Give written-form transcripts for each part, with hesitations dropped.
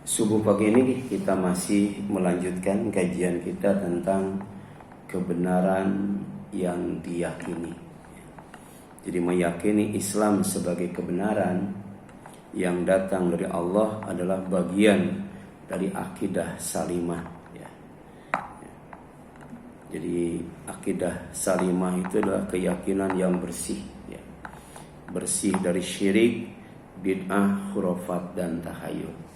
Subuh pagi ini kita masih melanjutkan kajian kita tentang kebenaran yang diyakini. Jadi meyakini Islam sebagai kebenaran yang datang dari Allah adalah bagian dari akidah salimah. Jadi akidah salimah itu adalah keyakinan yang bersih, bersih dari syirik, bid'ah, khurafat dan tahayul.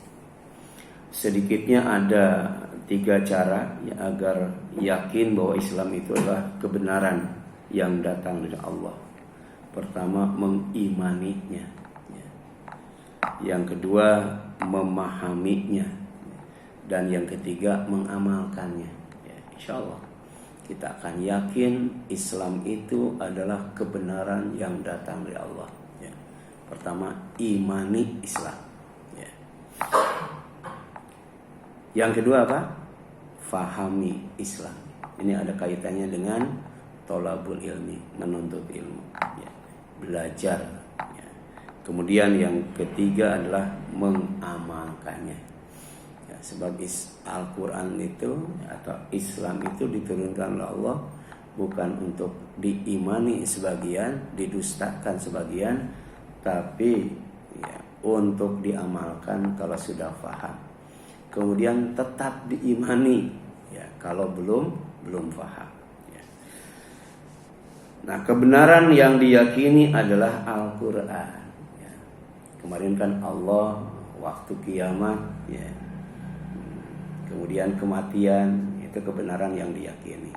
Sedikitnya ada 3 cara agar yakin bahwa Islam itu adalah kebenaran yang datang dari Allah. Pertama, mengimaninya. Yang kedua, memahaminya. Dan yang ketiga, mengamalkannya. Insya Allah kita akan yakin Islam itu adalah kebenaran yang datang dari Allah. Pertama, imani Islam. Yang kedua apa? Fahami Islam. Ini ada kaitannya dengan tolabul ilmi, menuntut ilmu, belajar. Kemudian yang ketiga adalah mengamalkannya. Sebab Al-Quran itu atau Islam itu diturunkan oleh Allah bukan untuk diimani sebagian, didustakan sebagian, tapi untuk diamalkan kalau sudah faham. Kemudian tetap diimani kalau belum paham. Nah, kebenaran yang diyakini adalah Al-Quran. Kemarin kan Allah waktu kiamat, kemudian kematian, itu kebenaran yang diyakini.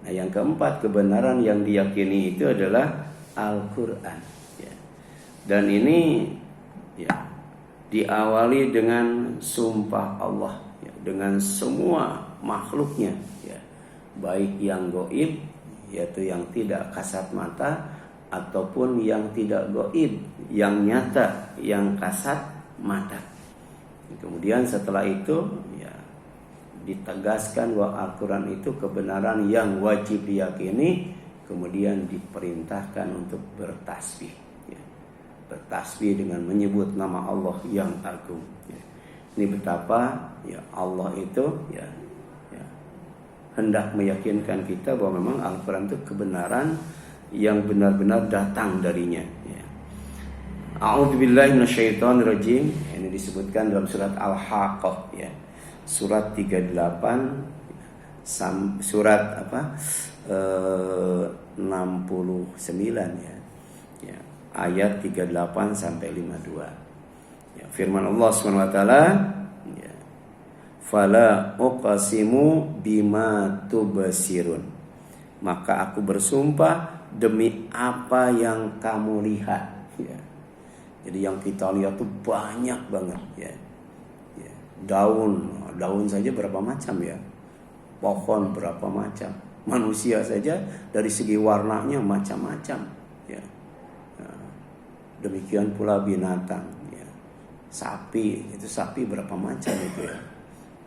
Nah, yang keempat kebenaran yang diyakini itu adalah Al-Quran. Dan ini diawali dengan sumpah Allah dengan semua makhluknya, baik yang gaib, yaitu yang tidak kasat mata, ataupun yang tidak gaib, yang nyata, yang kasat mata. Kemudian setelah itu ditegaskan bahwa Al-Quran itu kebenaran yang wajib diyakini, kemudian diperintahkan untuk bertasbih. Bertasbih dengan menyebut nama Allah yang agung. Ini betapa Allah itu hendak meyakinkan kita bahwa memang Al-Quran itu kebenaran yang benar-benar datang darinya. A'udzubillahi minasyaitonirrajim. Ini disebutkan dalam surat Al-Haqqah, surat 38, surat 69 ayat 38 sampai 52. Firman Allah Subhanahu wa taala, "Fala uqsimu bima tubsirun." Maka aku bersumpah demi apa yang kamu lihat. Jadi yang kita lihat tuh banyak banget, Daun saja berapa macam Pohon berapa macam. Manusia saja dari segi warnanya macam-macam. Demikian pula binatang, sapi, itu sapi berapa macam itu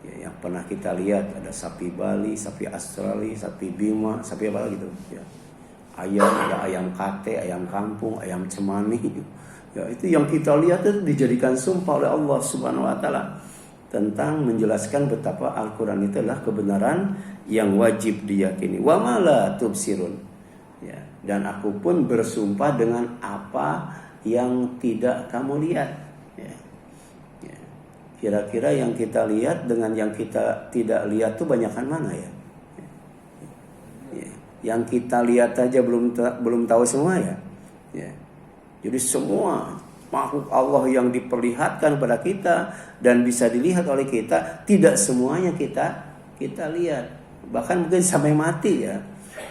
yang pernah kita lihat, ada sapi Bali, sapi Australia, sapi Bima, sapi apa lagi gitu, ayam, ada ayam kate, ayam kampung, ayam cemani, itu yang kita lihat itu dijadikan sumpah oleh Allah Subhanahu wa taala tentang menjelaskan betapa Al-Quran itu adalah kebenaran yang wajib diyakini. Wa ma la tubsirun, dan aku pun bersumpah dengan apa yang tidak kamu lihat. Kira-kira yang kita lihat dengan yang kita tidak lihat tuh banyakan mana ya? Yang kita lihat aja belum tahu semua ya. Jadi semua makhluk Allah yang diperlihatkan pada kita dan bisa dilihat oleh kita, tidak semuanya kita lihat. Bahkan mungkin sampai mati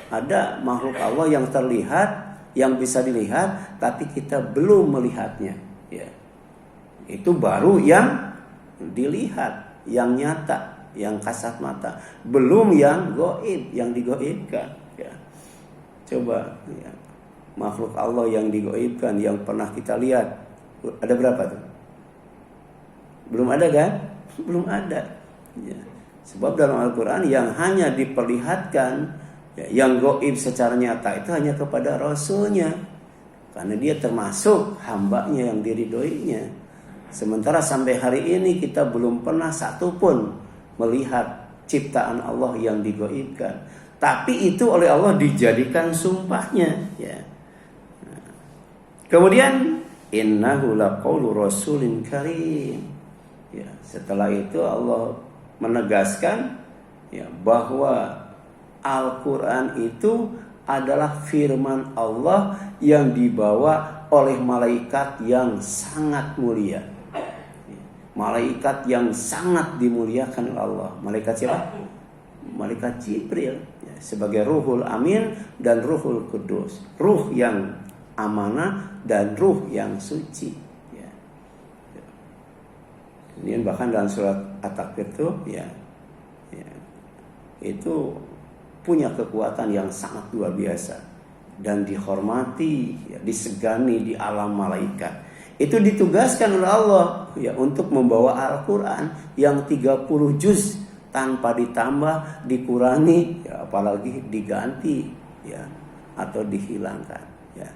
ada makhluk Allah yang terlihat, yang bisa dilihat, tapi kita belum melihatnya. Itu baru yang dilihat, yang nyata, yang kasat mata, belum yang gaib, yang digaibkan. Coba makhluk Allah yang digaibkan, yang pernah kita lihat, ada berapa tuh? Belum ada kan? Belum ada. Sebab dalam Al-Quran yang hanya diperlihatkan, yang gaib secara nyata itu hanya kepada Rasulnya, karena dia termasuk hambanya yang diridhoinya, Sementara sampai hari ini kita belum pernah satupun melihat ciptaan Allah yang digaibkan. Tapi itu oleh Allah dijadikan sumpahnya. Ya. Kemudian innahu laqaulu rasulin karim. Ya, setelah itu Allah menegaskan ya, bahwa Al-Quran itu adalah firman Allah yang dibawa oleh malaikat yang sangat mulia. Malaikat yang sangat dimuliakan oleh Allah. Malaikat siapa? Malaikat Jibril ya, sebagai Ruhul Amin dan Ruhul Kudus. Ruh yang amanah dan ruh yang suci ya. Kemudian bahkan dalam surat At-Takwir itu ya, itu punya kekuatan yang sangat luar biasa dan dihormati ya, disegani di alam malaikat. Itu ditugaskan oleh Allah ya untuk membawa Al-Quran yang 30 juz tanpa ditambah, dikurangi ya, apalagi diganti ya atau dihilangkan ya.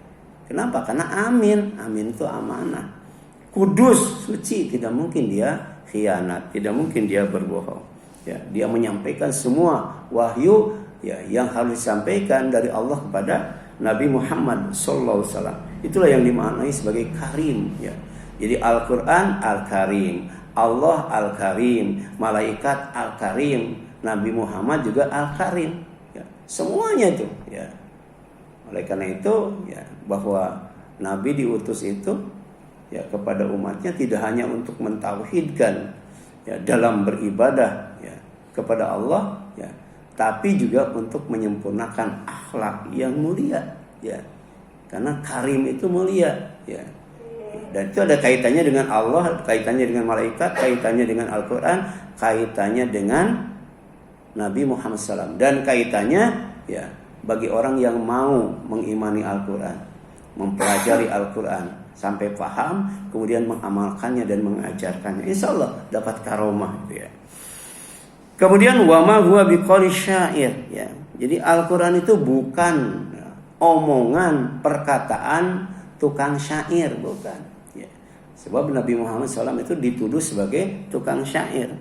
Kenapa? Karena amin itu amanah. Kudus, suci, tidak mungkin dia khianat, tidak mungkin dia berbohong. Ya, dia menyampaikan semua wahyu ya yang harus disampaikan dari Allah kepada Nabi Muhammad SAW. Itulah yang dimaknai sebagai karim ya. Jadi Al-Quran Al-Karim, Allah Al-Karim, malaikat Al-Karim, Nabi Muhammad juga Al-Karim ya. Semuanya itu ya. Oleh karena itu ya, bahwa Nabi diutus itu ya kepada umatnya tidak hanya untuk mentauhidkan ya dalam beribadah ya kepada Allah ya, tapi juga untuk menyempurnakan akhlak yang mulia ya. Karena karim itu mulia ya. Dan itu ada kaitannya dengan Allah, kaitannya dengan malaikat, kaitannya dengan Al-Quran, kaitannya dengan Nabi Muhammad SAW, dan kaitannya ya bagi orang yang mau mengimani Al-Quran, mempelajari Al-Quran sampai paham, kemudian mengamalkannya dan mengajarkannya, insya Allah dapat karomah gitu ya. Kemudian wama huwa biqauli syair ya. Jadi Al-Quran itu bukan omongan, perkataan tukang syair, bukan ya. Sebab Nabi Muhammad SAW itu dituduh sebagai tukang syair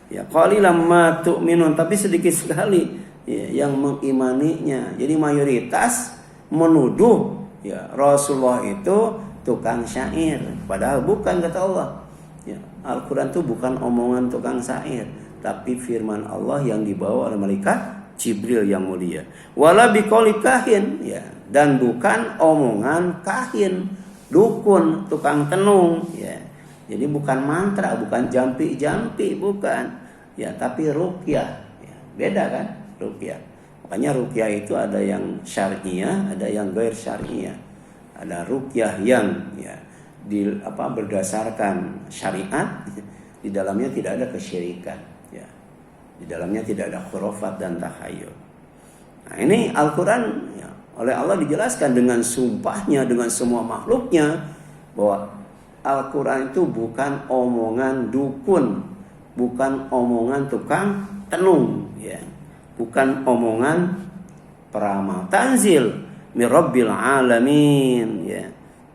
ya. Qalilan ma tu'minun, tapi sedikit sekali ya, yang mengimaninya. Jadi mayoritas menuduh ya Rasulullah itu tukang syair, padahal bukan, kata Allah ya. Al-Quran itu bukan omongan tukang syair, tapi firman Allah yang dibawa oleh malaikat Jibril yang mulia. Wala biqauli kahin ya, dan bukan omongan kahin, dukun, tukang tenung ya. Jadi bukan mantra, bukan jampi-jampi, bukan ya, tapi ruqyah ya. Beda kan ruqyah. Makanya ruqyah itu ada yang syar'iyah, ada yang ghair syar'iyah. Ada ruqyah yang ya berdasarkan syariat, di dalamnya tidak ada kesyirikan ya. Di dalamnya tidak ada khurafat dan takhayul. Nah, ini Al-Quran ya, oleh Allah dijelaskan dengan sumpahnya, dengan semua makhluknya, bahwa Al-Quran itu bukan omongan dukun, bukan omongan tukang tenung ya, bukan omongan peramal. Tanzil mir rabbil alamin ya.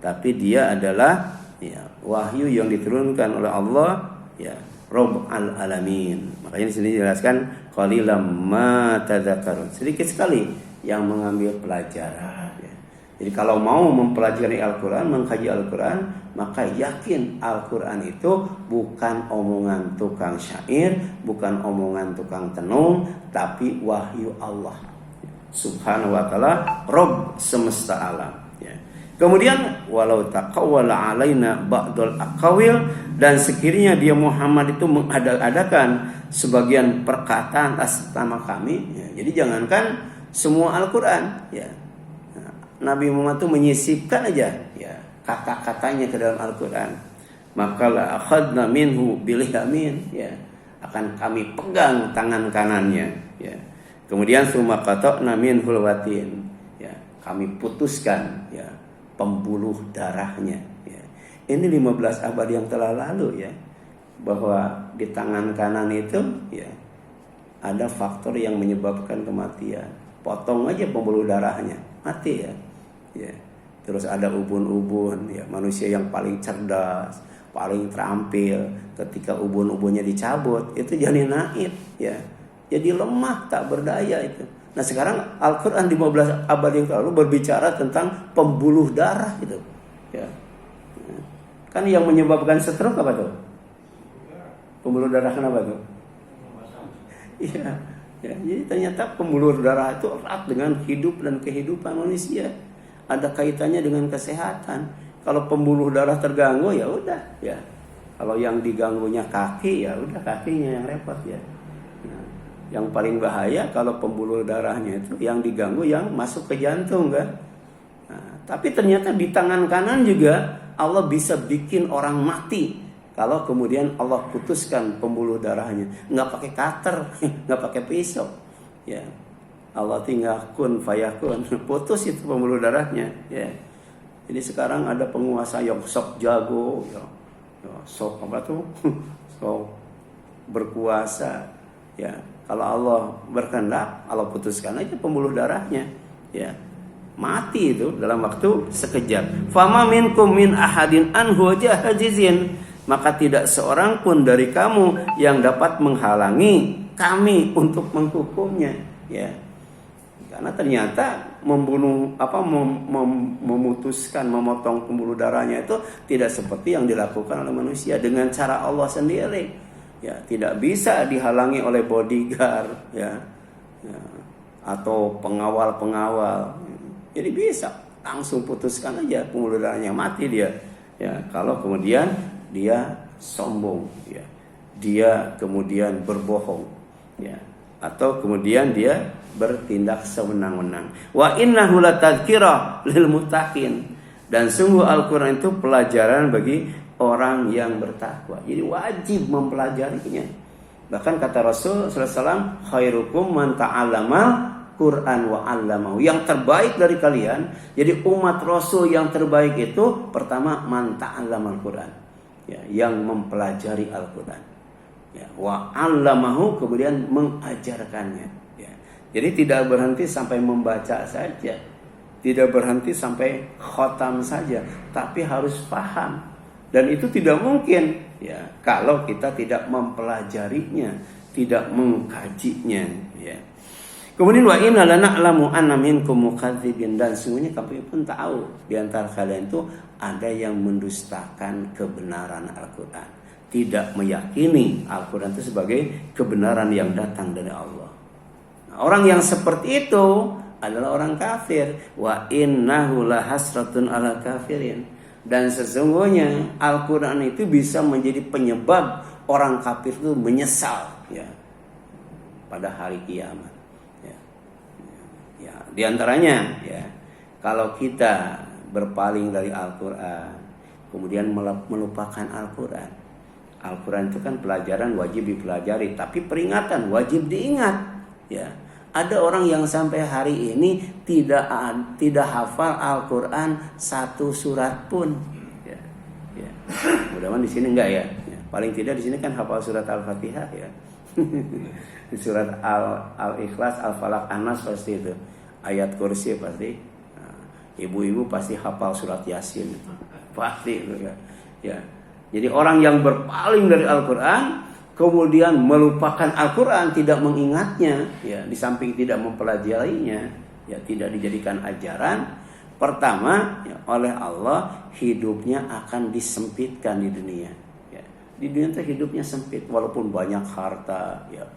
Tapi dia adalah ya, wahyu yang diturunkan oleh Allah ya, Rabb al-alamin. Makanya di sini dijelaskan qalilan ma tadzakarun. Sedikit sekali yang mengambil pelajaran ya. Jadi kalau mau mempelajari Al-Quran, mengkaji Al-Quran, maka yakin Al-Quran itu bukan omongan tukang syair, bukan omongan tukang tenung, tapi wahyu Allah Subhanahu wa ta'ala, Rabb semesta alam ya. Kemudian walau taqawwala alaina ba'dul aqawil, dan sekiranya dia Muhammad itu mengada-adakan sebagian perkataan atas nama kami ya. Jadi jangankan semua Al-Quran ya, Nabi Muhammad itu menyisipkan aja ya kata-katanya ke dalam Al-Quran, maka la akhadna minhu bil yamin ya, akan kami pegang tangan kanannya ya. Kemudian summa qata'na minhul watin ya, kami putuskan ya pembuluh darahnya ya. Ini 15 abad yang telah lalu ya, bahwa di tangan kanan itu ya ada faktor yang menyebabkan kematian. Potong aja pembuluh darahnya, mati ya. Ya. Terus ada ubun-ubun ya, manusia yang paling cerdas, paling terampil. Ketika ubun-ubunnya dicabut, itu jadi naib, ya. Jadi lemah, tak berdaya itu. Nah sekarang Al-Quran di 15 abad yang lalu berbicara tentang pembuluh darah itu, ya. Kan yang menyebabkan stroke apa tuh? Pembuluh darah kenapa tuh? Iya. Ya, jadi ternyata pembuluh darah itu erat dengan hidup dan kehidupan manusia. Ada kaitannya dengan kesehatan. Kalau pembuluh darah terganggu ya udah, ya. Kalau yang diganggunya kaki ya udah kakinya yang repot, ya. Nah, yang paling bahaya kalau pembuluh darahnya itu yang diganggu yang masuk ke jantung, kan. Nah, tapi ternyata di tangan kanan juga Allah bisa bikin orang mati kalau kemudian Allah putuskan pembuluh darahnya. Nggak pakai cutter, nggak pakai pisau, ya. Allah tinggal kun fayakun, putus itu pembuluh darahnya, ya. Jadi sekarang ada penguasa yang sok jago, ya, sok apa tuh, sok berkuasa, ya. Kalau Allah berkehendak, Allah putuskan aja pembuluh darahnya, ya. Mati itu dalam waktu sekejap. Fama minkum min ahadin anhu hajizin, maka tidak seorang pun dari kamu yang dapat menghalangi kami untuk menghukumnya, ya. Karena ternyata memutuskan memotong pembuluh darahnya itu tidak seperti yang dilakukan oleh manusia dengan cara Allah sendiri, ya. Tidak bisa dihalangi oleh bodyguard, ya, ya, atau pengawal. Jadi bisa langsung putuskan aja pembuluh darahnya, mati dia, ya. Kalau kemudian dia sombong, ya, dia kemudian berbohong, ya, atau kemudian dia bertindak sewenang-wenang. Wa innahu latadzkirah lil muttaqin, dan sungguh Al-Quran itu pelajaran bagi orang yang bertakwa. Jadi wajib mempelajarinya. Bahkan kata Rasul sallallahu alaihi wasallam, khairukum man ta'allama Quran wa 'allamahu. Yang terbaik dari kalian, jadi umat Rasul yang terbaik itu pertama man ta'allama Al-Quran, ya, yang mempelajari Al-Quran, ya, wa 'allamahu, kemudian mengajarkannya, ya. Jadi tidak berhenti sampai membaca saja, tidak berhenti sampai khotam saja, tapi harus paham. Dan itu tidak mungkin, ya, kalau kita tidak mempelajarinya, tidak mengkajinya, ya. Kemudian wa inna lana'lamu anna minkum mukadzibin, dan sungguhnya kami pun tahu di antara kalian itu ada yang mendustakan kebenaran Al-Quran, tidak meyakini Al-Quran itu sebagai kebenaran yang datang dari Allah. Nah, orang yang seperti itu adalah orang kafir. Wa innahu lahasratun ala kafirin, dan sesungguhnya Al-Quran itu bisa menjadi penyebab orang kafir itu menyesal, ya, pada hari kiamat. Ya, di antaranya, ya, kalau kita berpaling dari Al-Quran, kemudian melupakan Al-Quran. Al-Quran itu kan pelajaran wajib dipelajari, tapi peringatan wajib diingat, ya. Ada orang yang sampai hari ini tidak hafal Al-Quran satu surat pun, ya, ya. Mudah-mudahan di sini enggak, ya. Ya, paling tidak di sini kan hafal surat Al-Fatihah, ya. Surat Al-Ikhlas, Al-Falaq, An-Nas pasti itu. Ayat kursi pasti. Nah, ibu-ibu pasti hafal surat Yasin. Pasti itu, ya. Ya. Jadi orang yang berpaling dari Al-Quran, kemudian melupakan Al-Quran, tidak mengingatnya, ya, di samping tidak mempelajarinya, ya, tidak dijadikan ajaran. Pertama, ya, oleh Allah hidupnya akan disempitkan di dunia. Ya. Di dunia itu hidupnya sempit, walaupun banyak harta, ya.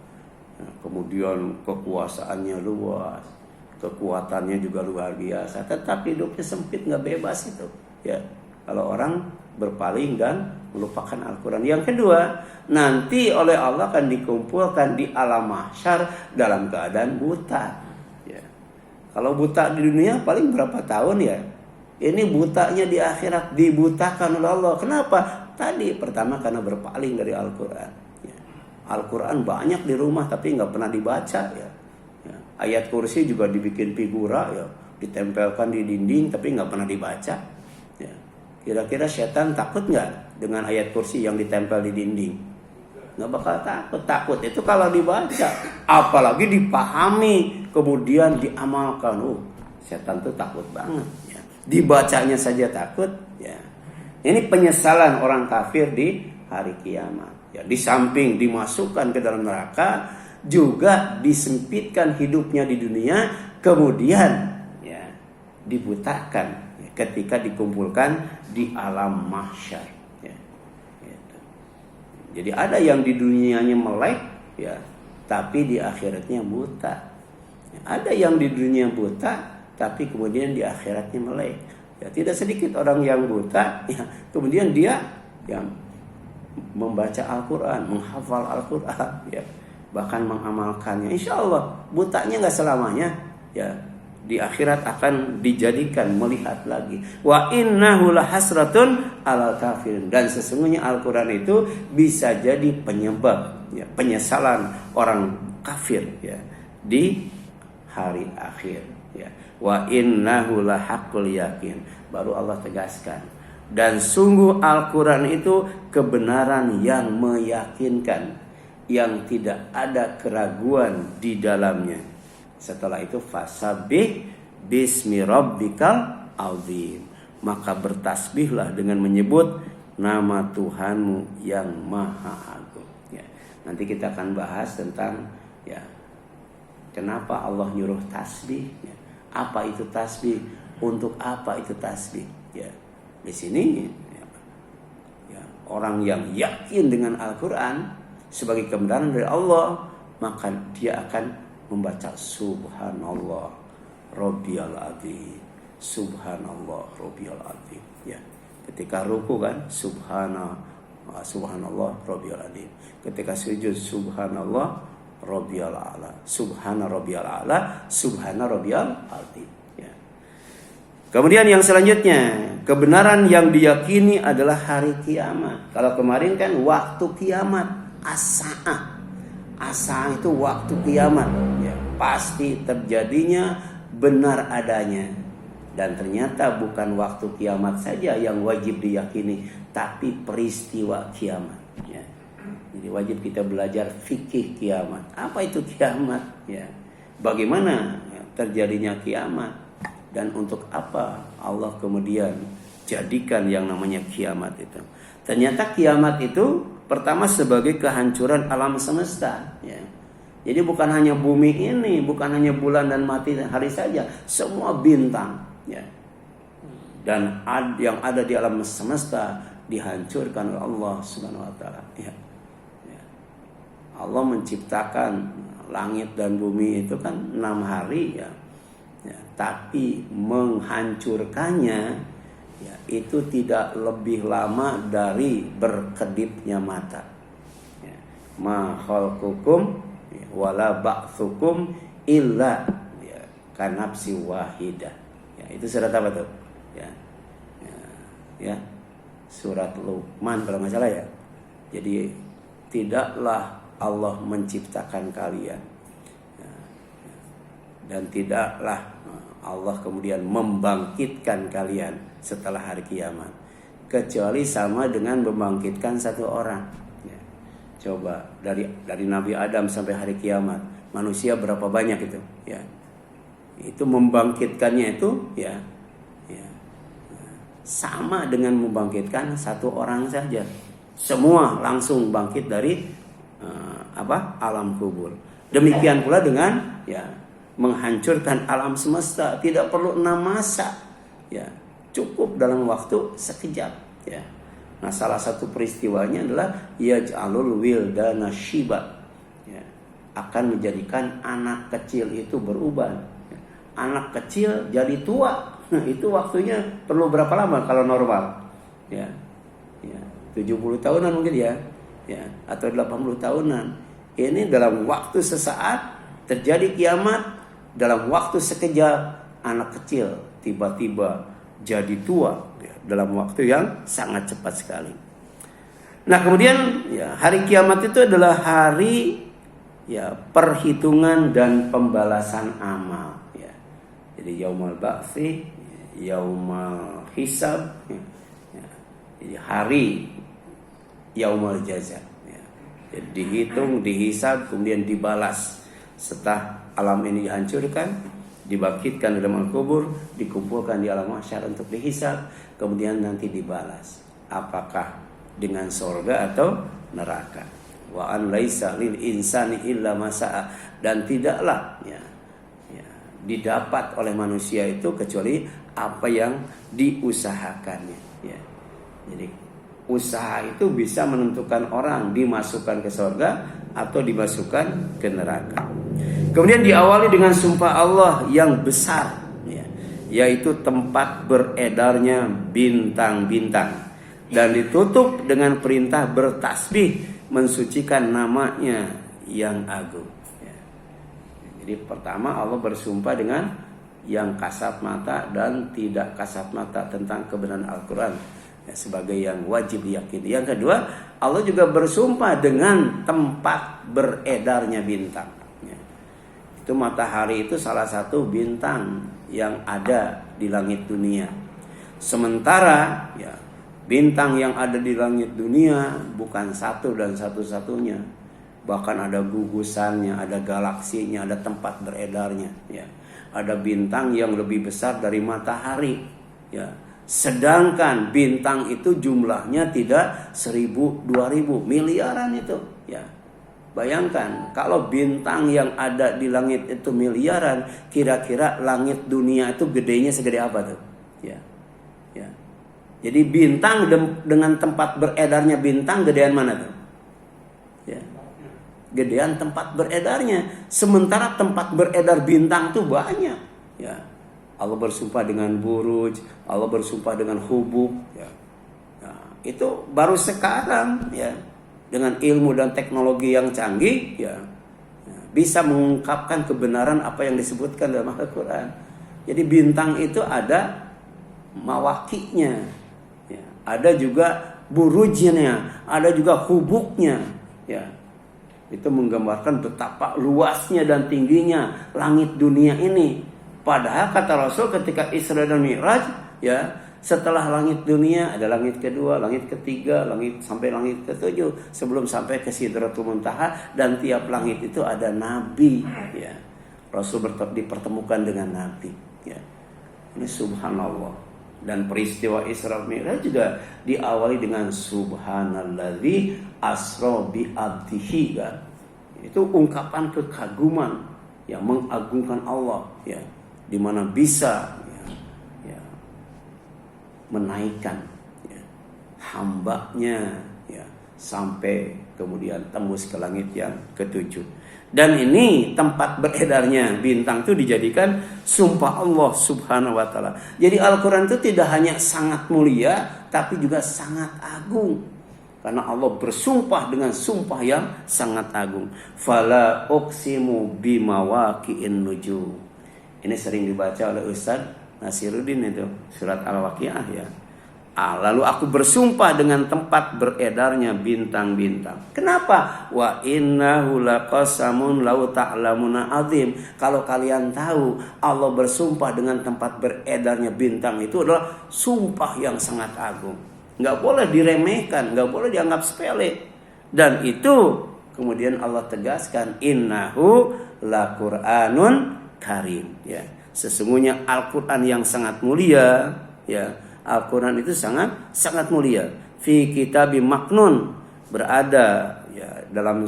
Nah, kemudian kekuasaannya luas, kekuatannya juga luar biasa, tetapi hidupnya sempit, nggak bebas itu, ya. Kalau orang berpaling dan melupakan Al-Quran. Yang kedua, nanti oleh Allah akan dikumpulkan di alam mahsyar dalam keadaan buta, ya. Kalau buta di dunia paling berapa tahun, ya. Ini butanya di akhirat, dibutakan oleh Allah. Kenapa? Tadi pertama karena berpaling dari Al-Quran, ya. Al-Quran banyak di rumah tapi nggak pernah dibaca, ya. Ya. Ayat kursi juga dibikin figura, ya, ditempelkan di dinding tapi nggak pernah dibaca, ya. Kira-kira setan takut nggak dengan ayat kursi yang ditempel di dinding? Nggak bakal takut. Takut itu kalau dibaca, apalagi dipahami kemudian diamalkan. Setan tuh takut banget, ya. Dibacanya saja takut, ya. Ini penyesalan orang kafir di hari kiamat. Ya, di samping dimasukkan ke dalam neraka, juga disempitkan hidupnya di dunia, kemudian ya dibutakan ya, ketika dikumpulkan di alam mahsyar. Ya, gitu. Jadi ada yang di dunianya melek, ya, tapi di akhiratnya buta. Ya, ada yang di dunia buta, tapi kemudian di akhiratnya melek. Ya, tidak sedikit orang yang buta, ya, kemudian dia yang membaca Al-Quran, menghafal Al-Quran, ya, bahkan mengamalkannya. Insya Allah butanya nggak selamanya, ya, di akhirat akan dijadikan melihat lagi. Wa innahu lahasratun alal kafirin, dan sesungguhnya Al-Quran itu bisa jadi penyebab, ya, penyesalan orang kafir, ya, di hari akhir. Ya. Wa innahu lahaqqul yakin. Baru Allah tegaskan. Dan sungguh Al-Quran itu kebenaran yang meyakinkan, yang tidak ada keraguan di dalamnya. Setelah itu fasabbih bismi rabbikal azim. Maka bertasbihlah dengan menyebut nama Tuhanmu yang maha agung. Ya. Nanti kita akan bahas tentang, ya, kenapa Allah nyuruh tasbih? Ya. Apa itu tasbih? Untuk apa itu tasbih? Ya, di sini ya, orang yang yakin dengan Al-Quran sebagai kebenaran dari Allah, maka dia akan membaca Subhanallah Rabbiyal Azim, Subhanallah Rabbiyal Azim. Ya, ketika ruku kan Subhanallah Rabbiyal Azim. Ketika sujud Subhanallah Rabbiyal a'la, subhana rabbiyal a'la, subhana rabbiyal azim. Ya. Kemudian yang selanjutnya, kebenaran yang diyakini adalah hari kiamat. Kalau kemarin kan waktu kiamat, as-sa'ah. As-sa'ah itu waktu kiamat, ya, pasti terjadinya, benar adanya. Dan ternyata bukan waktu kiamat saja yang wajib diyakini, tapi peristiwa kiamat. Ya. Jadi wajib kita belajar fikih kiamat. Apa itu kiamat? Ya. Bagaimana terjadinya kiamat? Dan untuk apa Allah kemudian jadikan yang namanya kiamat itu? Ternyata kiamat itu pertama sebagai kehancuran alam semesta. Ya. Jadi bukan hanya bumi ini, bukan hanya bulan dan matahari saja, semua bintang. Ya. Dan yang ada di alam semesta dihancurkan oleh Allah Subhanahu Wa Taala. Ya. Allah menciptakan langit dan bumi itu kan 6 hari, ya. Ya, tapi menghancurkannya, ya, itu tidak lebih lama dari berkedipnya mata. Ya. Ma khalqukum wala ba'tsukum illa, ya, kanafsi wahidah. Ya, itu surat apa tuh? Ya. Ya, ya. Surat Luqman kalau nggak salah, ya. Jadi tidaklah Allah menciptakan kalian, dan tidaklah Allah kemudian membangkitkan kalian setelah hari kiamat, kecuali sama dengan membangkitkan satu orang. Ya. Coba dari Nabi Adam sampai hari kiamat, manusia berapa banyak itu? Ya. Itu membangkitkannya itu, ya, ya, sama dengan membangkitkan satu orang saja. Semua langsung bangkit dari alam kubur. Demikian pula dengan, ya, menghancurkan alam semesta, tidak perlu 6 masa, ya, cukup dalam waktu sekejap, ya. Nah, salah satu peristiwanya adalah yaj'alul wildana syiba, ya, akan menjadikan anak kecil itu berubah, ya. Anak kecil jadi tua, itu waktunya perlu berapa lama kalau normal? Ya, ya, 70 tahunan mungkin, ya, ya, atau 80 tahunan. Ini dalam waktu sesaat terjadi kiamat, dalam waktu sekejap anak kecil tiba-tiba jadi tua, ya, dalam waktu yang sangat cepat sekali. Nah, kemudian, ya, hari kiamat itu adalah hari, ya, perhitungan dan pembalasan amal, ya. Jadi yaumul ba'tsi, yaumul hisab, ya. Jadi hari yaumul jaza. Jadi dihitung, dihisab, kemudian dibalas. Setelah alam ini dihancurkan, dibangkitkan di dalam kubur, dikumpulkan di alam mahsyar untuk dihisab, kemudian nanti dibalas. apakah dengan surga atau neraka. Wa an laisa lil insani illa ma sa'a, dan tidaklah didapat oleh manusia itu kecuali apa yang diusahakannya, ya. Jadi usaha itu bisa menentukan orang dimasukkan ke surga atau dimasukkan ke neraka. Kemudian diawali dengan sumpah Allah yang besar, ya, yaitu tempat beredarnya bintang-bintang, dan ditutup dengan perintah bertasbih mensucikan namanya yang agung, ya. Jadi pertama Allah bersumpah dengan yang kasat mata dan tidak kasat mata tentang kebenaran Al-Quran, ya, sebagai yang wajib diyakini. Yang kedua, Allah juga bersumpah dengan tempat beredarnya bintang, ya. Itu matahari itu salah satu bintang yang ada di langit dunia. Sementara ya, bintang yang ada di langit dunia bukan satu dan satu-satunya. Bahkan ada gugusannya, ada galaksinya, ada tempat beredarnya, ya. Ada bintang yang lebih besar dari matahari, ya. Sedangkan bintang itu jumlahnya tidak 1000, 2000, miliaran itu, ya. Bayangkan kalau bintang yang ada di langit itu miliaran, kira-kira langit dunia itu gedenya segede apa tuh? Ya. Ya. Jadi bintang dengan tempat beredarnya bintang gedean mana tuh? Ya. Gedean tempat beredarnya. Sementara tempat beredar bintang tuh banyak, ya. Allah bersumpah dengan buruj, Allah bersumpah dengan hubub, ya. Nah, itu baru sekarang, ya, dengan ilmu dan teknologi yang canggih, ya, bisa mengungkapkan kebenaran apa yang disebutkan dalam Al-Quran. Jadi bintang itu ada mawakinya, ya, ada juga burujnya, ada juga hubuknya, ya. Itu menggambarkan betapa luasnya dan tingginya langit dunia ini. Padahal kata Rasul ketika Isra dan Mi'raj, ya, setelah langit dunia ada langit kedua, langit ketiga, langit sampai langit ketujuh, sebelum sampai ke Sidratul Muntaha, dan tiap langit itu ada nabi, ya. Rasul dipertemukan dengan nabi, ya. Ini subhanallah. Dan peristiwa Isra Mi'raj juga diawali dengan subhanalladzi asra bi abdihi, kan. Itu ungkapan kekaguman yang mengagungkan Allah, ya, di mana bisa menaikkan, ya, hambanya, ya, sampai kemudian tembus ke langit yang ketujuh. Dan ini tempat beredarnya bintang itu dijadikan sumpah Allah subhanahu wa ta'ala. Jadi Al-Quran itu tidak hanya sangat mulia, tapi juga sangat agung. Karena Allah bersumpah dengan sumpah yang sangat agung. Fala uqsimu bimawaqi'in nujum. Ini sering dibaca oleh Ustaz Nasiruddin itu, surat Al-Waqiah, ya. Lalu aku bersumpah dengan tempat beredarnya bintang-bintang. Kenapa? Wa innahu laqasamun law ta'lamuna azim. Kalau kalian tahu, Allah bersumpah dengan tempat beredarnya bintang itu adalah sumpah yang sangat agung. Enggak boleh diremehkan, enggak boleh dianggap sepele. Dan itu kemudian Allah tegaskan, innahu laqur'anun karim, ya. Sesungguhnya Al-Quran yang sangat mulia, ya. Al-Quran itu sangat mulia. Fi kitabim maknun, berada, ya, dalam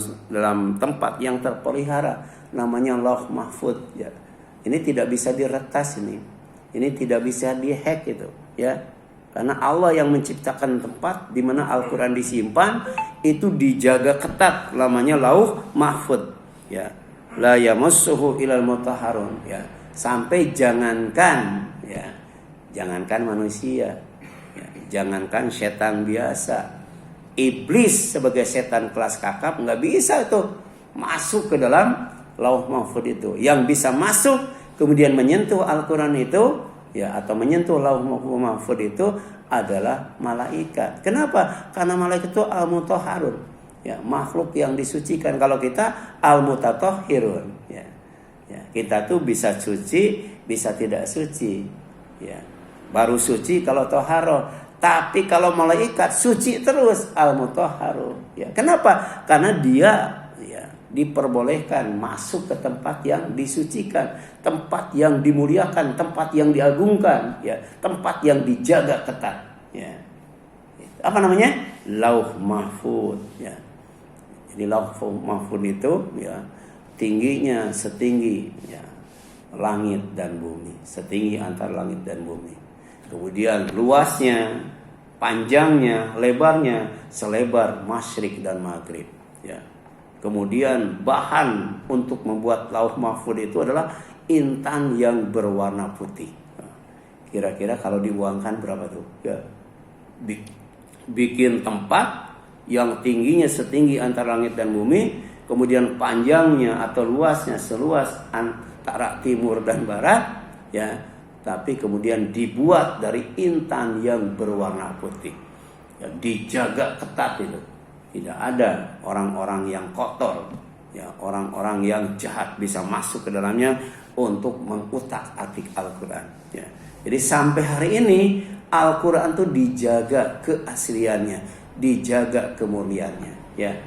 tempat yang terpelihara, namanya Lauh Mahfuz, ya. Ini tidak bisa diretas ini. Ini tidak bisa dihack itu, ya. Karena Allah yang menciptakan tempat di mana Al-Quran disimpan itu dijaga ketat, namanya Lauh Mahfuz, ya. La yamassuhu ilal mutahharun, ya. Sampai jangankan manusia, ya, jangankan setan biasa, iblis sebagai setan kelas kakap nggak bisa tuh masuk ke dalam Lauh Mahfuz itu. Yang bisa masuk kemudian menyentuh Al-Quran itu, ya, atau menyentuh Lauh Mahfuz itu adalah malaikat. Kenapa? Karena malaikat itu al-mutahharun, ya, makhluk yang disucikan. Kalau kita al-mutatahhirun, ya. Ya, kita tuh bisa suci, bisa tidak suci, ya. Baru suci kalau toharo. Tapi kalau malaikat suci terus, al-mutahharu, ya. Kenapa? Karena dia, ya, diperbolehkan masuk ke tempat yang disucikan, tempat yang dimuliakan, tempat yang diagungkan, ya, tempat yang dijaga ketat, ya. Apa namanya? Lauh Mahfuz, ya. Jadi Lauh Mahfuz itu ya tingginya setinggi ya langit dan bumi, setinggi antara langit dan bumi. Kemudian luasnya, panjangnya, lebarnya selebar masyrik dan maghrib, ya. Kemudian bahan untuk membuat Lauh Mahfuz itu adalah intan yang berwarna putih. Kira-kira kalau diuangkan berapa tuh? Ya. Bikin tempat yang tingginya setinggi antara langit dan bumi, kemudian panjangnya atau luasnya seluas antara timur dan barat, ya. Tapi kemudian dibuat dari intan yang berwarna putih. Ya, dijaga ketat itu. Tidak ada orang-orang yang kotor, ya, orang-orang yang jahat bisa masuk ke dalamnya untuk mengutak-atik Al-Quran. Ya. Jadi sampai hari ini Al-Quran itu dijaga keasliannya, dijaga kemurniannya. Ya.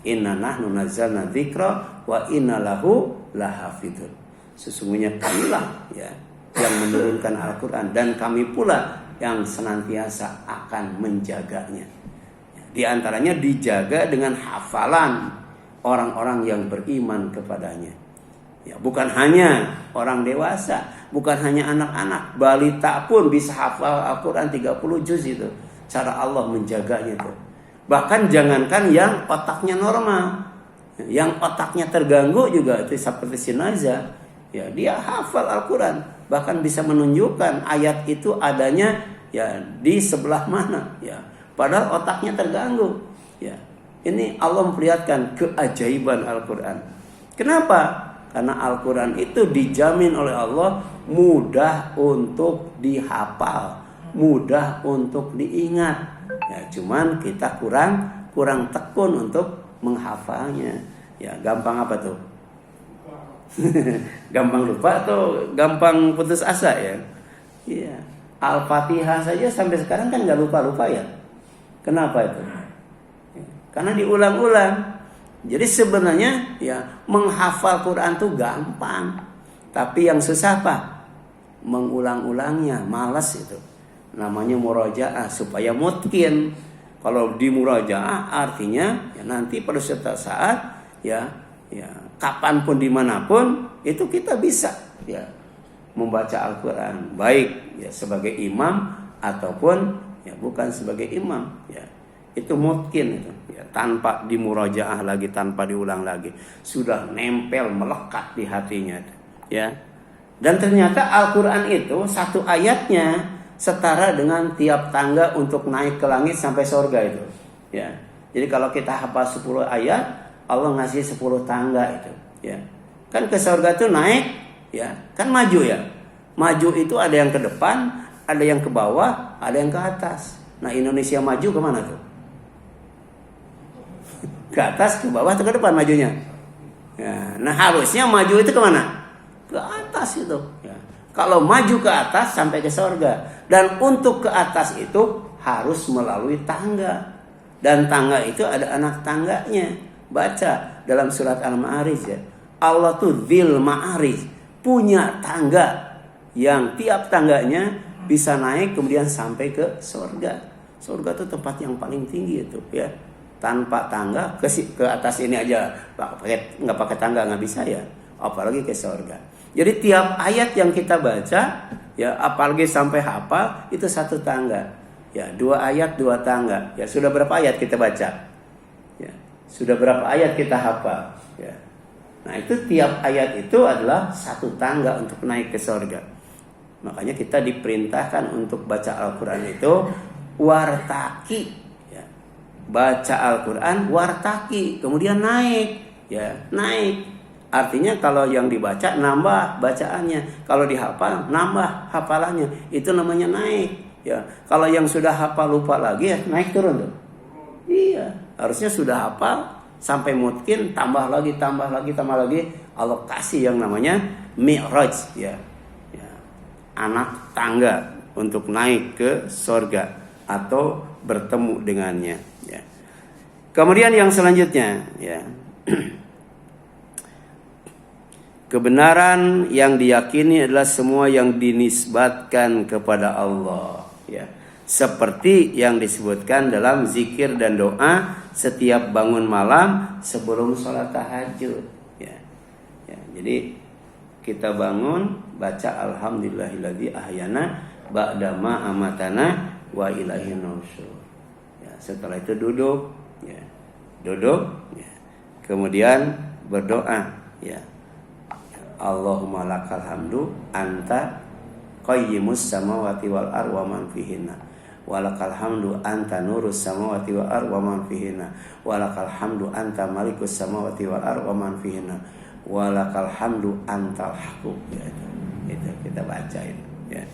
Inna nahnu nazzalna dzikra wa inna lahu lahafidun. Sesungguhnya kamilah ya yang menurunkan Al-Quran dan kami pula yang senantiasa akan menjaganya. Di antaranya dijaga dengan hafalan orang-orang yang beriman kepadanya. Ya, bukan hanya orang dewasa, bukan hanya anak-anak, balita pun bisa hafal Al-Quran 30 juz itu. Cara Allah menjaganya itu. Bahkan jangankan yang otaknya normal, yang otaknya terganggu juga itu seperti si Naza, ya dia hafal Al-Quran, bahkan bisa menunjukkan ayat itu adanya ya di sebelah mana, ya. Padahal otaknya terganggu. Ya. Ini Allah memperlihatkan keajaiban Al-Quran. Kenapa? Karena Al-Quran itu dijamin oleh Allah mudah untuk dihafal, mudah untuk diingat. Ya, cuman kita kurang tekun untuk menghafalnya. Ya, gampang apa tuh? Gampang lupa atau gampang putus asa ya? Iya. Al-Fatihah saja sampai sekarang kan nggak lupa-lupa ya. Kenapa itu? Karena diulang-ulang. Jadi sebenarnya ya menghafal Quran itu gampang. Tapi yang susah apa? Mengulang-ulangnya, malas itu. Namanya murajaah supaya mutqin. Kalau di murajaah artinya ya nanti pada suatu saat ya kapanpun dimanapun itu kita bisa ya membaca Al-Quran baik ya sebagai imam ataupun ya bukan sebagai imam ya itu mungkin itu ya tanpa dimurajaah lagi, tanpa diulang lagi, sudah nempel melekat di hatinya ya. Dan ternyata Al-Quran itu satu ayatnya setara dengan tiap tangga untuk naik ke langit sampai surga itu ya. Jadi kalau kita hafal 10 ayat Allah ngasih 10 tangga itu ya. Kan ke surga itu naik ya kan maju ya. Maju itu ada yang ke depan, ada yang ke bawah, ada yang ke atas. Nah Indonesia maju kemana tuh? Ke atas, ke bawah, atau ke depan majunya? Ya, nah harusnya maju itu kemana? Ke atas itu. Ya. Kalau maju ke atas sampai ke surga. Dan untuk ke atas itu harus melalui tangga. Dan tangga itu ada anak tangganya. Baca dalam surat Al-Ma'arij ya. Allah tuh Dzil Ma'arij, punya tangga yang tiap tangganya bisa naik kemudian sampai ke surga. Surga itu tempat yang paling tinggi itu ya. Tanpa tangga ke atas ini aja nggak pakai tangga nggak bisa ya. Apalagi ke surga. Jadi tiap ayat yang kita baca ya apalagi sampai hafal itu satu tangga. Ya 2 ayat 2 tangga. Ya sudah berapa ayat kita baca? Ya sudah berapa ayat kita hafal? Ya. Nah itu tiap ayat itu adalah satu tangga untuk naik ke surga. Makanya kita diperintahkan untuk baca Al-Quran itu wartaki ya. Baca Al-Quran wartaki kemudian naik ya, naik. Artinya kalau yang dibaca nambah bacaannya, kalau dihafal nambah hafalannya. Itu namanya naik ya. Kalau yang sudah hafal lupa lagi ya naik turun tuh. Iya, harusnya sudah hafal sampai mungkin tambah lagi. Allah kasih yang namanya mi'raj ya. Anak tangga untuk naik ke surga atau bertemu dengannya ya. Kemudian yang selanjutnya ya. Kebenaran yang diyakini adalah semua yang dinisbatkan kepada Allah ya. seperti yang disebutkan dalam zikir dan doa setiap bangun malam sebelum sholat tahajud. Ya. Ya, jadi kita bangun baca alhamdulillahilladzi ahyana ba'da ma amatana wa ilaihin nusyur. Ya, setelah itu duduk, ya. Duduk, ya. Kemudian berdoa, ya. Allahumma lakal hamdu anta qayyimus samawati wal ar wa man fihinna. Walakal hamdu anta nurus samawati wal ar wa man fihinna. Walakal hamdu anta malikus samawati wal ar wa man fihinna. Walakal hamdu antal haqqu. Ya, itu kita baca itu, ya.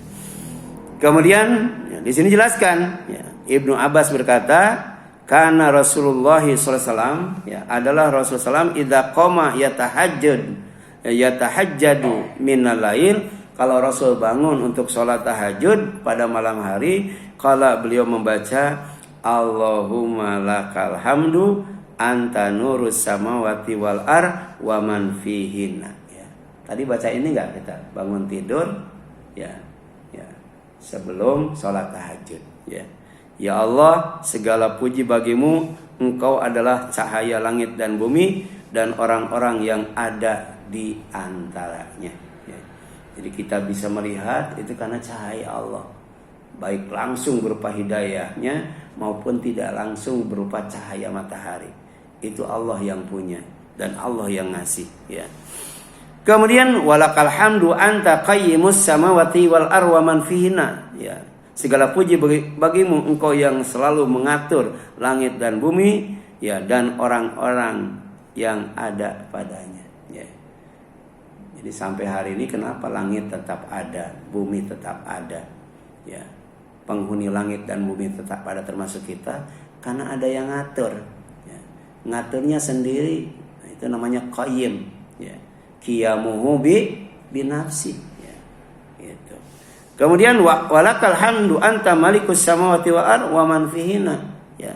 Kemudian ya, di sini jelaskan, ya, Ibnu Abbas berkata, karena Rasulullah SAW, ya, adalah Rasulullah SAW idza qama yatahajjadu minal lail. Kalau Rasul bangun untuk sholat tahajud pada malam hari, kalau beliau membaca Allahumma lakal hamdu anta nurus samawati wal ar wa man fihinna. Ya. Tadi baca ini enggak kita bangun tidur, ya, ya, sebelum sholat tahajud. Ya. Ya Allah, segala puji bagimu, Engkau adalah cahaya langit dan bumi dan orang-orang yang ada di antaranya. Ya. Jadi kita bisa melihat itu karena cahaya Allah, baik langsung berupa hidayahnya maupun tidak langsung berupa cahaya matahari. Itu Allah yang punya dan Allah yang ngasih, ya. Kemudian walakal hamdu anta qayyimus samawati wal ar wa man fihinna, ya. Segala puji bagimu, Engkau yang selalu mengatur langit dan bumi, ya, dan orang-orang yang ada padanya, ya. Jadi sampai hari ini kenapa langit tetap ada, bumi tetap ada, ya. Penghuni langit dan bumi tetap ada termasuk kita karena ada yang ngatur, ya. Ngaturnya sendiri, itu namanya qayyim, ya. Qiyamuhu binafsi, ya. Gitu. Kemudian walakal hamdu anta malikus samawati wal ar wa man fihinna, ya.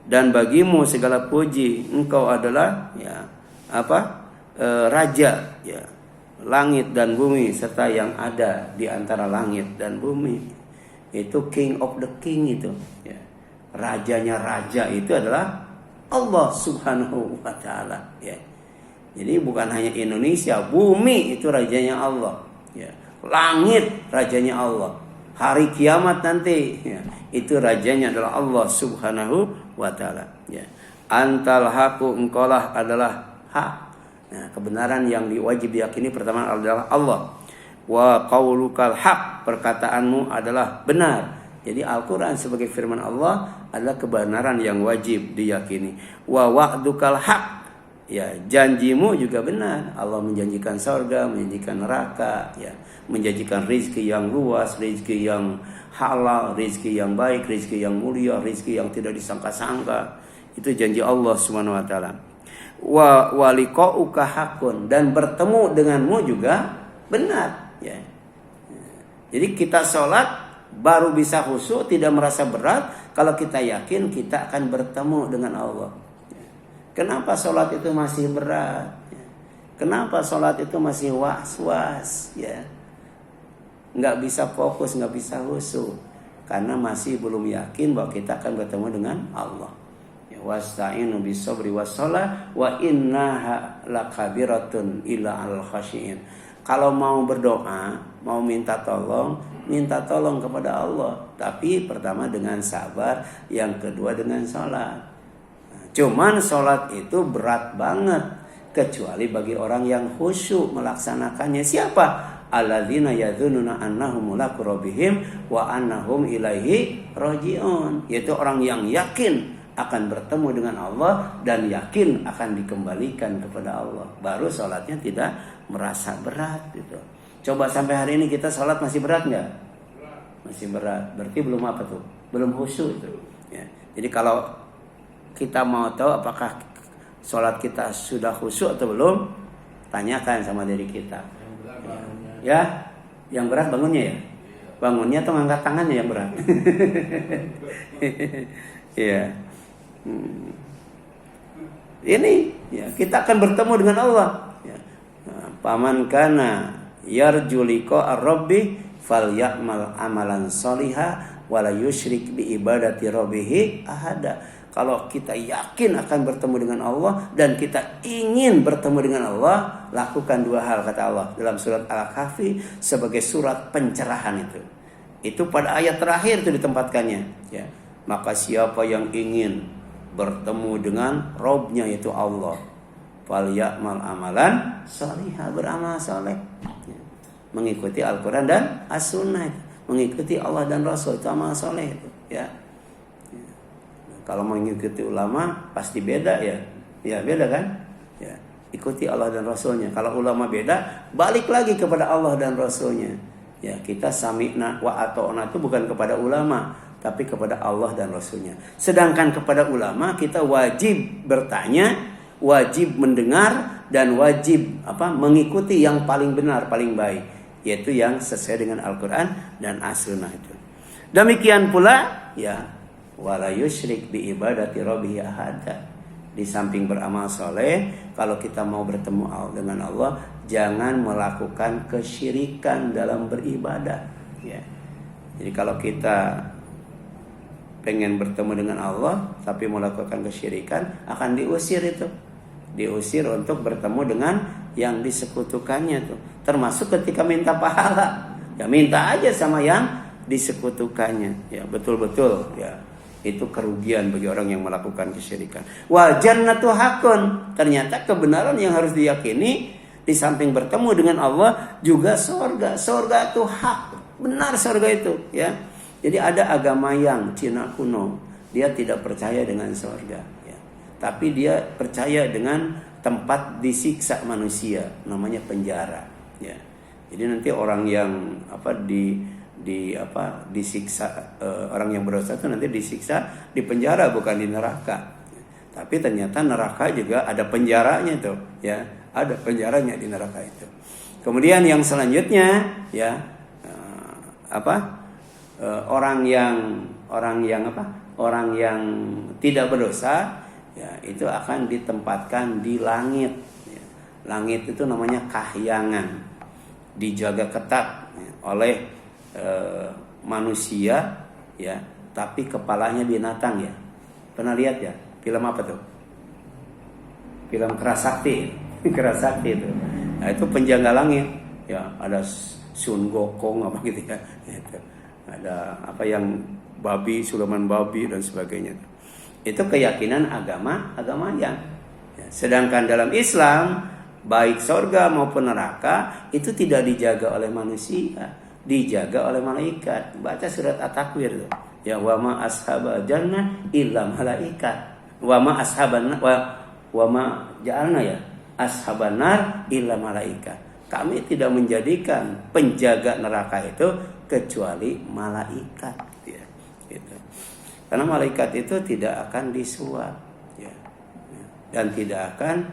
Dan bagimu segala puji, Engkau adalah, ya, raja, ya, langit dan bumi serta yang ada di antara langit dan bumi. Itu king of the king itu, ya. Rajanya raja itu adalah Allah Subhanahu wa taala, ya. Jadi bukan hanya Indonesia, bumi itu rajanya Allah, ya. Langit rajanya Allah. Hari kiamat nanti, ya, itu rajanya adalah Allah Subhanahu wa taala, ya. Antal haqqu, engkaulah adalah hak. Nah, kebenaran yang diwajib diyakini pertama adalah Allah. Wa qaulukal haq, perkataanmu adalah benar. Jadi Al-Quran sebagai firman Allah adalah kebenaran yang wajib diyakini. Wa wa'dukal haq, ya, janjimu juga benar. Allah menjanjikan surga, menjanjikan neraka, ya, menjanjikan rizki yang luas, rizki yang halal, rizki yang baik, rizki yang mulia, rizki yang tidak disangka-sangka. Itu janji Allah Subhanahu wa taala. Wa liqa'uka haqqun, dan bertemu denganmu juga benar, ya. Jadi kita sholat baru bisa khusyuk, tidak merasa berat kalau kita yakin kita akan bertemu dengan Allah. Kenapa sholat itu masih berat? Kenapa sholat itu masih was-was, ya? Nggak bisa fokus, nggak bisa khusyuk, karena masih belum yakin bahwa kita akan bertemu dengan Allah. Wasta'inu bisabri wassalah wa innaha lakabiratun illa al khashiin. Kalau mau berdoa, mau minta tolong kepada Allah, tapi pertama dengan sabar, yang kedua dengan sholat. Cuman sholat itu berat banget, kecuali bagi orang yang khusyuk melaksanakannya. Siapa? Alladzina yadhununa annahum mulaqu rabbihim wa annahum ilaihi raji'un. Yaitu orang yang yakin akan bertemu dengan Allah dan yakin akan dikembalikan kepada Allah. Baru sholatnya tidak merasa berat, gitu. Coba sampai hari ini kita sholat masih berat nggak? Masih berat. Berarti belum apa tuh? Belum khusyuk itu. Ya. Jadi kalau kita mau tahu apakah sholat kita sudah khusyuk atau belum, tanyakan sama diri kita. Ya, yang berat bangunnya ya. Bangunnya atau ngangkat tangannya yang berat. Iya. Ini, ya, kita akan bertemu dengan Allah, ya. Paman kana yarju liqa ar-rabbi falyamal amalan sholiha wala yusyrik bi ibadati rabbih ahada. Kalau kita yakin akan bertemu dengan Allah dan kita ingin bertemu dengan Allah, lakukan dua hal kata Allah dalam surat Al-Kahfi sebagai surat pencerahan itu. Itu pada ayat terakhir itu ditempatkannya, ya. Maka siapa yang ingin bertemu dengan Rabb-nya yaitu Allah, falyamal amalan salihah, beramal saleh. Ya. Mengikuti Al-Qur'an dan As-Sunnah, mengikuti Allah dan Rasul itu amal saleh itu, ya. Kalau mengikuti ulama pasti beda ya. Ya beda kan? Ya, ikuti Allah dan Rasulnya. Kalau ulama beda, balik lagi kepada Allah dan Rasulnya. Ya, kita sami'na wa ata'na itu bukan kepada ulama, tapi kepada Allah dan Rasulnya. Sedangkan kepada ulama kita wajib bertanya, wajib mendengar, dan wajib mengikuti yang paling benar, paling baik, yaitu yang sesuai dengan Al-Qur'an dan As-Sunnah itu. Demikian pula ya, wala yusyrik bi ibadati rabbih ahada. Di samping beramal soleh, kalau kita mau bertemu dengan Allah, jangan melakukan kesyirikan dalam beribadah. Ya. Jadi kalau kita pengen bertemu dengan Allah, tapi melakukan kesyirikan, akan diusir itu. Diusir untuk bertemu dengan yang disekutukannya tuh. Termasuk ketika minta pahala, ya minta aja sama yang disekutukannya. Ya betul-betul ya. Itu kerugian bagi orang yang melakukan kesyirikan. Wal jannatu hakun. Ternyata kebenaran yang harus diyakini di samping bertemu dengan Allah juga surga. Surga itu hak. Benar surga itu, ya. Jadi ada agama yang Cina kuno, dia tidak percaya dengan surga, ya. Tapi dia percaya dengan tempat disiksa manusia, namanya penjara, ya. Jadi nanti orang yang disiksa, orang yang berdosa itu nanti disiksa di penjara, bukan di neraka. Tapi ternyata neraka juga ada penjaranya tuh, ya, ada penjaranya di neraka itu. Kemudian yang selanjutnya, ya, orang yang tidak berdosa, ya, itu akan ditempatkan di langit. Ya. Langit itu namanya kahyangan, dijaga ketat ya, oleh manusia, ya, tapi kepalanya binatang, ya. Pernah lihat ya film apa tuh? Film Kerasakti. Kerasakti itu. Nah, itu penjaga langit, ya, ada Sun Gokong apa gitu ya. Itu. Ada yang babi, sulaman babi dan sebagainya. Itu keyakinan agama yang. Ya. Sedangkan dalam Islam, baik surga maupun neraka itu tidak dijaga oleh manusia, dijaga oleh malaikat. Baca surat At-Takwir tuh. Ya, wa ma ashabal jannah illa malaikat. Wa ma ja'alna ya ashaban nar illa malaikat. Kami tidak menjadikan penjaga neraka itu kecuali malaikat, ya. Gitu. Karena malaikat itu tidak akan disuap, ya. Dan tidak akan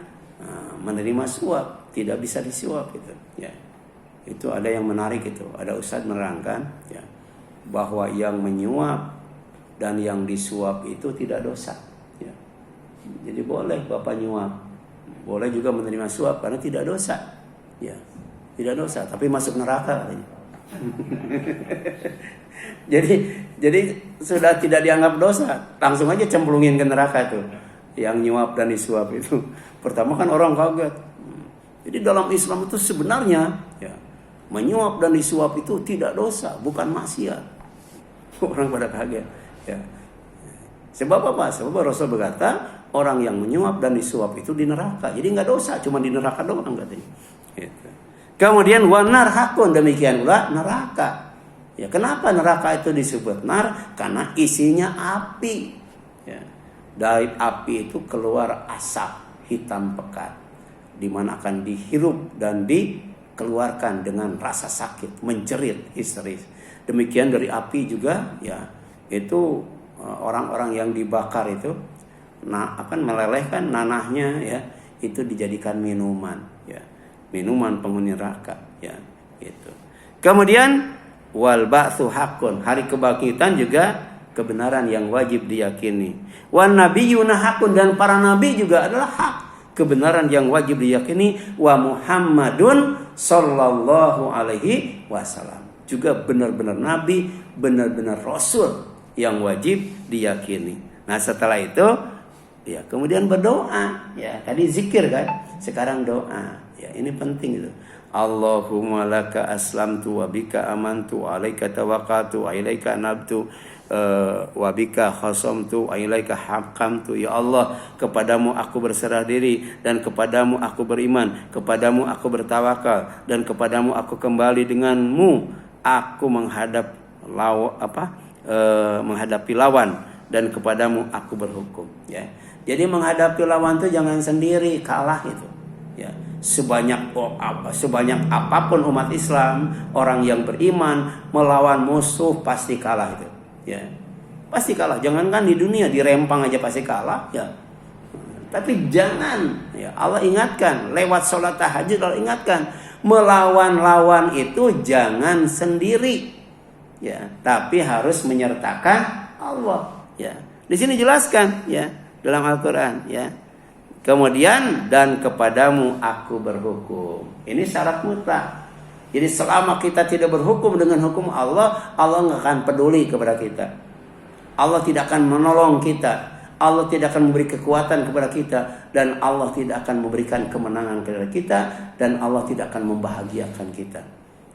menerima suap, tidak bisa disuap itu, ya. Itu ada yang menarik itu, ada ustadz menerangkan, ya, bahwa yang menyuap dan yang disuap itu tidak dosa, ya. Jadi boleh bapak nyuap, boleh juga menerima suap karena tidak dosa, ya, tidak dosa, tapi masuk neraka katanya. jadi sudah tidak dianggap dosa, langsung aja cemplungin ke neraka tuh, yang nyuap dan disuap itu. Pertama kan orang kaget. Jadi dalam Islam itu sebenarnya, ya, menyuap dan disuap itu tidak dosa, bukan maksiat. Orang pada kaget, ya. Sebab apa? Sebab Rasul berkata, orang yang menyuap dan disuap itu di neraka. Jadi nggak dosa, cuma di neraka doang katanya. Gitu. Kemudian wanar hakun, demikian pula neraka. Ya, kenapa neraka itu disebut nar? Karena isinya api. Ya. Dari api itu keluar asap hitam pekat, di mana akan dihirup dan dikeluarkan dengan rasa sakit, menjerit, histeris. Demikian dari api juga, ya, itu orang-orang yang dibakar itu akan melelehkan nanahnya, ya, itu dijadikan minuman, ya, minuman penghuni neraka, ya, gitu. Kemudian wal ba'tsu haqqun, hari kebangkitan juga kebenaran yang wajib diyakini. Wan nabiyyuna haqqun, dan para nabi juga adalah hak, kebenaran yang wajib diyakini. Wa Muhammadun sallallahu alaihi wasallam, juga benar-benar nabi, benar-benar rasul yang wajib diyakini. Nah, setelah itu ya kemudian berdoa. Ya, tadi zikir kan, sekarang doa. Ya, ini penting itu. Allahumma laka aslamtu wa bika amantu wa alaika tawakkaltu wa ilaika anabtu wa bika khasamtu wa ilaika hakamtu. Ya Allah, kepadamu aku berserah diri dan kepadamu aku beriman, kepadamu aku bertawakal dan kepadamu aku kembali denganmu. Aku menghadapi lawan dan kepadamu aku berhukum. Ya. Jadi menghadapi lawan itu jangan sendiri, kalah itu. Ya. Sebanyak apapun umat Islam, orang yang beriman melawan musuh pasti kalah itu. Ya. Pasti kalah. Jangankan di dunia, di rempang aja pasti kalah, ya. Tapi jangan, ya, Allah ingatkan lewat sholat tahajud, Allah ingatkan melawan lawan itu jangan sendiri, ya, tapi harus menyertakan Allah, ya. Di sini jelaskan, ya, dalam Al-Qur'an, ya. Kemudian dan kepadamu aku berhukum. Ini syarat mutlak. Jadi selama kita tidak berhukum dengan hukum Allah, Allah nggak akan peduli kepada kita. Allah tidak akan menolong kita. Allah tidak akan memberi kekuatan kepada kita, dan Allah tidak akan memberikan kemenangan kepada kita, dan Allah tidak akan membahagiakan kita.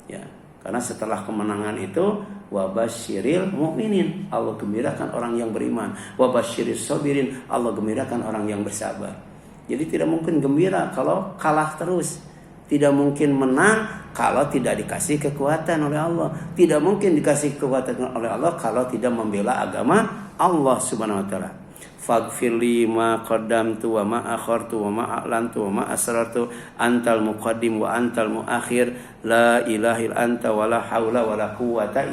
Ya, karena setelah kemenangan itu wabasyiril mu'minin, Allah gembirakan orang yang beriman. Wabasyiris sabirin, Allah gembirakan orang yang bersabar. Jadi tidak mungkin gembira kalau kalah terus. Tidak mungkin menang kalau tidak dikasih kekuatan oleh Allah. Tidak mungkin dikasih kekuatan oleh Allah kalau tidak membela agama Allah Subhanahu wa taala. Faghfirli ma qaddamtu wa ma akhartu wa ma a'lantu wa ma asrartu antal muqaddim wa antal muakhir la ilaha illa anta wa la haula wa la quwwata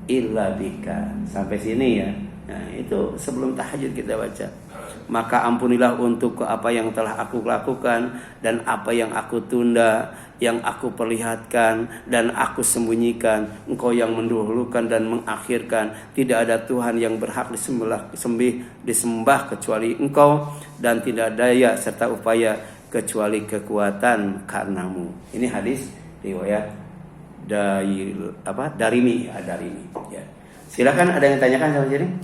illa bika. Sampai sini ya. Nah, itu sebelum tahajud kita baca. Maka ampunilah untuk apa yang telah aku lakukan dan apa yang aku tunda, yang aku perlihatkan dan aku sembunyikan. Engkau yang mendahulukan dan mengakhirkan. Tidak ada Tuhan yang berhak disembah kecuali Engkau, dan tidak daya serta upaya kecuali kekuatan karenamu. Ini hadis riwayat Darimi, ya. Silakan, ada yang tanyakan sama sini?